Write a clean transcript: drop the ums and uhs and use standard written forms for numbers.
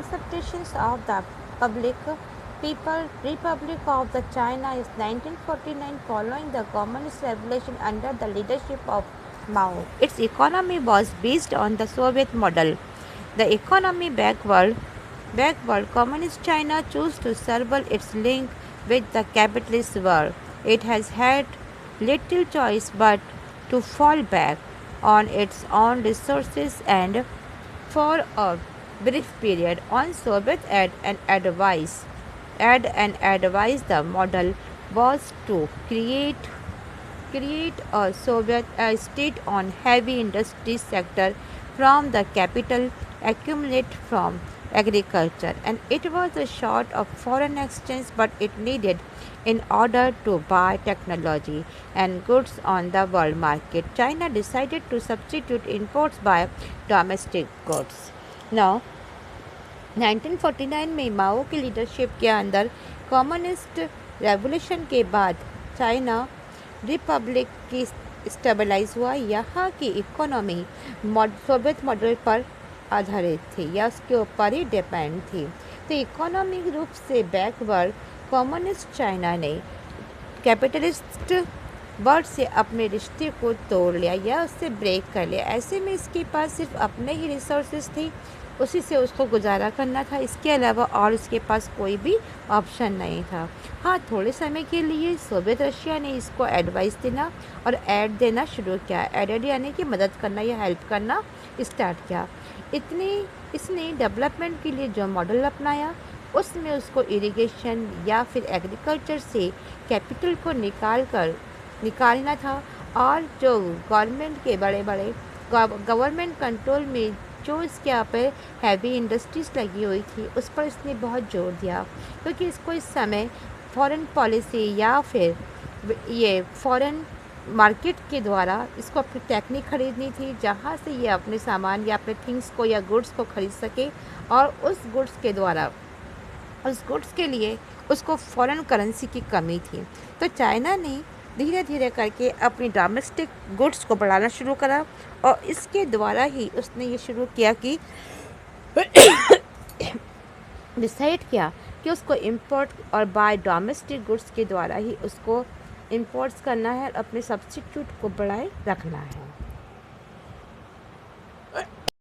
acceptations of the Republic of the China is 1949 following the Communist Revolution under the leadership of Mao. Its economy was based on the Soviet model. The economy backward Communist China chose to sever its link with the capitalist world. It has had little choice but to fall back on its own resources and for a brief period on Soviet aid and advice. The model was to create a Soviet state on heavy industry sector from the capital accumulate from agriculture, and it was a short of foreign exchange but it needed in order to buy technology and goods on the world market. China decided to substitute imports by domestic goods. Now 1949 में माओ की leadership के अंदर communist revolution के बाद China Republic की stabilise हुआ। यहाँ की इकोनॉमी सोवियत मॉडल पर आधारित थी या उसके ऊपर ही डिपेंड थी। तो इकोनॉमिक रूप से बैकवर्ड कम्युनिस्ट चाइना ने कैपिटलिस्ट वर्ल्ड से अपने रिश्ते को तोड़ लिया या उससे ब्रेक कर लिया। ऐसे में इसके पास सिर्फ अपने ही रिसोर्सेज थी, उसी से उसको गुजारा करना था, इसके अलावा और उसके पास कोई भी ऑप्शन नहीं था। हाँ, थोड़े समय के लिए सोवियत रशिया ने इसको एडवाइस देना और ऐड देना शुरू किया। एडेड यानी कि मदद करना या हेल्प करना स्टार्ट किया। इसने डेवलपमेंट के लिए जो मॉडल अपनाया उसमें उसको इरिगेशन या फिर एग्रीकल्चर से कैपिटल को निकालना था और जो गवर्नमेंट के बड़े गवर्नमेंट कंट्रोल में जो इसके यहाँ पे हैवी इंडस्ट्रीज़ लगी हुई थी उस पर इसने बहुत जोर दिया, क्योंकि इसको इस समय फॉरेन पॉलिसी या फिर ये फॉरेन मार्केट के द्वारा इसको अपनी टेक्निक खरीदनी थी, जहाँ से ये अपने सामान या अपने थिंग्स को या गुड्स को खरीद सके और उस गुड्स के लिए उसको फॉरेन करेंसी की कमी थी। तो चाइना ने धीरे धीरे करके अपनी डोमेस्टिक गुड्स को बढ़ाना शुरू करा और इसके द्वारा ही उसने ये शुरू किया कि डिसाइड किया कि उसको इंपोर्ट और बाय डोमेस्टिक गुड्स के द्वारा ही उसको इंपोर्ट्स करना है और अपने सब्स्टिट्यूट को बढ़ाए रखना है।